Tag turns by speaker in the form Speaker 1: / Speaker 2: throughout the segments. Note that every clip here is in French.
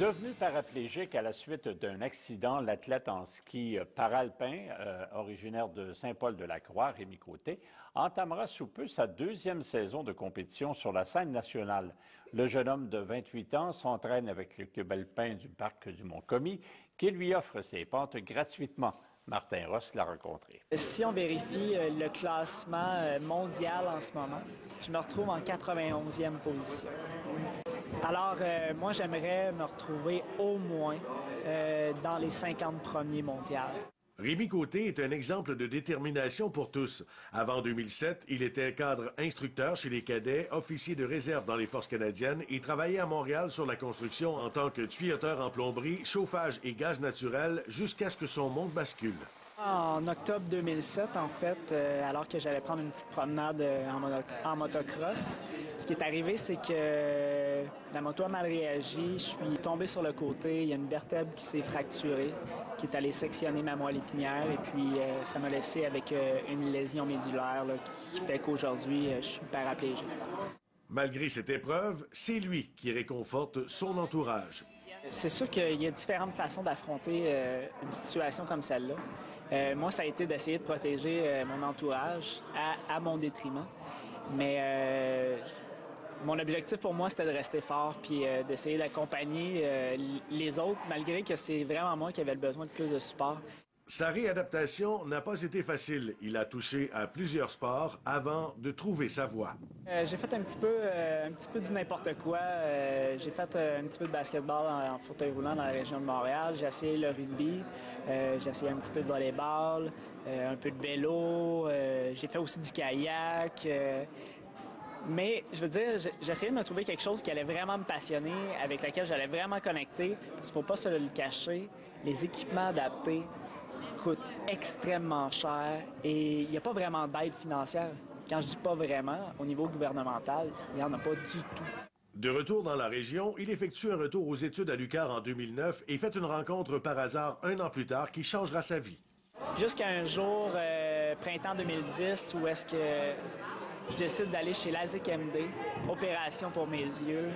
Speaker 1: Devenu paraplégique à la suite d'un accident, l'athlète en ski paralpin, originaire de Saint-Paul-de-la-Croix, Rémi Côté, entamera sous peu sa deuxième saison de compétition sur la scène nationale. Le jeune homme de 28 ans s'entraîne avec le club alpin du parc du Mont-Commis, qui lui offre ses pentes gratuitement. Martin Ross l'a rencontré.
Speaker 2: Si on vérifie le classement mondial en ce moment, je me retrouve en 91e position. Alors, moi, j'aimerais me retrouver au moins dans les 50 premiers mondiales.
Speaker 3: Rémi Côté est un exemple de détermination pour tous. Avant 2007, il était cadre instructeur chez les cadets, officier de réserve dans les forces canadiennes et travaillait à Montréal sur la construction en tant que tuyauteur en plomberie, chauffage et gaz naturel jusqu'à ce que son monde bascule.
Speaker 2: En octobre 2007, en fait, alors que j'allais prendre une petite promenade en motocross, ce qui est arrivé, c'est que la moto a mal réagi. Je suis tombé sur le côté. Il y a une vertèbre qui s'est fracturée, qui est allée sectionner ma moelle épinière. Et puis, ça m'a laissé avec une lésion médulaire là, qui fait qu'aujourd'hui, je suis paraplégique.
Speaker 3: Malgré cette épreuve, c'est lui qui réconforte son entourage.
Speaker 2: C'est sûr qu'il y a différentes façons d'affronter une situation comme celle-là. Moi, ça a été d'essayer de protéger mon entourage à mon détriment. Mais mon objectif pour moi, c'était de rester fort puis d'essayer d'accompagner les autres, malgré que c'est vraiment moi qui avais le besoin de plus de support.
Speaker 3: Sa réadaptation n'a pas été facile. Il a touché à plusieurs sports avant de trouver sa voie.
Speaker 2: J'ai fait un petit peu du n'importe quoi. J'ai fait un petit peu de basketball en fauteuil roulant dans la région de Montréal. J'ai essayé le rugby. J'ai essayé un petit peu de volleyball, un peu de vélo. J'ai fait aussi du kayak. Mais, je veux dire, j'essayais de me trouver quelque chose qui allait vraiment me passionner, avec lequel j'allais vraiment connecter. Parce qu'il ne faut pas se le cacher. Les équipements adaptés coûtent extrêmement cher et il n'y a pas vraiment d'aide financière. Quand je dis pas vraiment, au niveau gouvernemental, il n'y en a pas du tout.
Speaker 3: De retour dans la région, il effectue un retour aux études à l'UQAR en 2009 et fait une rencontre par hasard un an plus tard qui changera sa vie.
Speaker 2: Jusqu'à un jour, printemps 2010, où est-ce que je décide d'aller chez LASIK MD, opération pour mes yeux.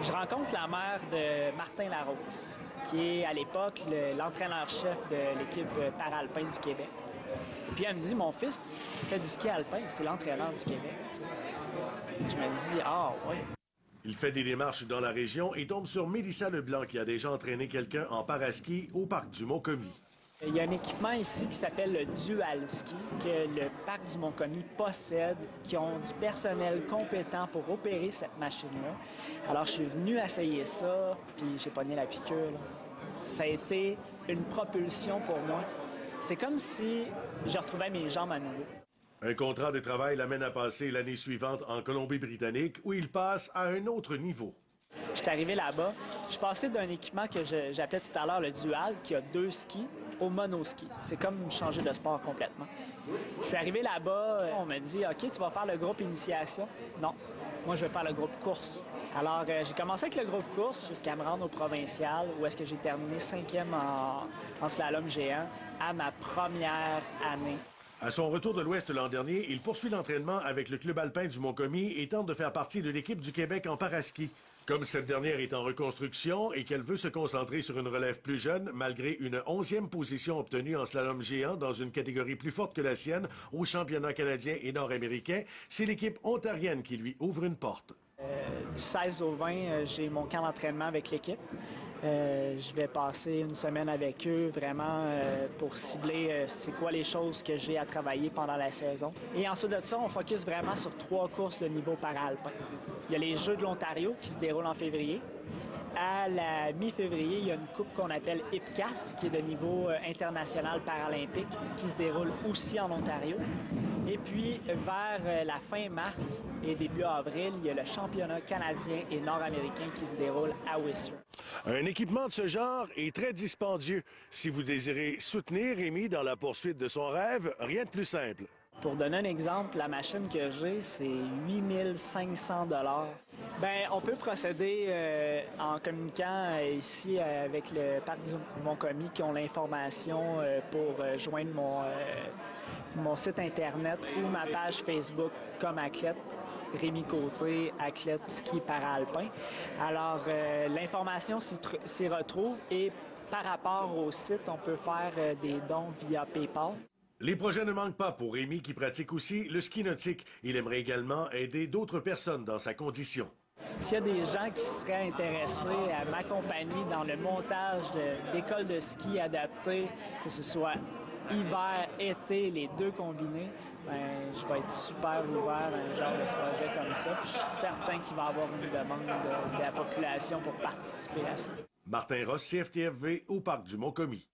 Speaker 2: Je rencontre la mère de Martin Larose, qui est à l'époque l'entraîneur-chef de l'équipe paralpin du Québec. Et puis elle me dit, mon fils fait du ski alpin, c'est l'entraîneur du Québec. T'sais. Je me dis, ah ouais.
Speaker 3: Il fait des démarches dans la région et tombe sur Mélissa Leblanc qui a déjà entraîné quelqu'un en paraski au parc du Mont-Commis.
Speaker 2: Il y a un équipement ici qui s'appelle le Dual Ski que le parc du Mont-Commis possède, qui ont du personnel compétent pour opérer cette machine-là. Alors, je suis venu essayer ça, puis j'ai pogné la piqûre. Là. Ça a été une propulsion pour moi. C'est comme si je retrouvais mes jambes à nouveau.
Speaker 3: Un contrat de travail l'amène à passer l'année suivante en Colombie-Britannique, où il passe à un autre niveau.
Speaker 2: Je suis arrivé là-bas. Je suis passé d'un équipement que j'appelais tout à l'heure le Dual, qui a 2 skis, au monoski. C'est comme changer de sport complètement. Je suis arrivé là-bas, on m'a dit « OK, tu vas faire le groupe initiation. » Non, moi je vais faire le groupe course. Alors j'ai commencé avec le groupe course jusqu'à me rendre au provincial, où est-ce que j'ai terminé 5e en slalom géant à ma première année.
Speaker 3: À son retour de l'Ouest l'an dernier, il poursuit l'entraînement avec le club alpin du Mont-Commis et tente de faire partie de l'équipe du Québec en paraski. Comme cette dernière est en reconstruction et qu'elle veut se concentrer sur une relève plus jeune, malgré une 11e position obtenue en slalom géant dans une catégorie plus forte que la sienne aux championnats canadiens et nord-américains, c'est l'équipe ontarienne qui lui ouvre une porte.
Speaker 2: Du 16 au 20, j'ai mon camp d'entraînement avec l'équipe. Je vais passer une semaine avec eux vraiment pour cibler c'est quoi les choses que j'ai à travailler pendant la saison. Et ensuite de ça, on focus vraiment sur 3 courses de niveau paralpin. Il y a les Jeux de l'Ontario qui se déroulent en février. À la mi-février, il y a une coupe qu'on appelle IPCAS, qui est de niveau international paralympique, qui se déroule aussi en Ontario. Et puis, vers la fin mars et début avril, il y a le championnat canadien et nord-américain qui se déroule à Whistler.
Speaker 3: Un équipement de ce genre est très dispendieux. Si vous désirez soutenir Rémi dans la poursuite de son rêve, rien de plus simple.
Speaker 2: Pour donner un exemple, la machine que j'ai, c'est 8 500 $. Bien, on peut procéder en communiquant ici avec le parc du Mont-Commis qui ont l'information pour joindre mon site Internet ou ma page Facebook comme athlète. Rémi Côté, athlète ski para-alpin. Alors, l'information s'y retrouve et par rapport au site, on peut faire des dons via PayPal.
Speaker 3: Les projets ne manquent pas pour Rémi qui pratique aussi le ski nautique. Il aimerait également aider d'autres personnes dans sa condition.
Speaker 2: S'il y a des gens qui seraient intéressés à m'accompagner dans le montage d'écoles de ski adaptées, que ce soit hiver, été, les deux combinés, ben, je vais être super ouvert à un genre de projet comme ça. Puis je suis certain qu'il va y avoir une demande de la population pour participer à ça.
Speaker 3: Martin Ross, CFTFV, au Parc du Mont-Commis.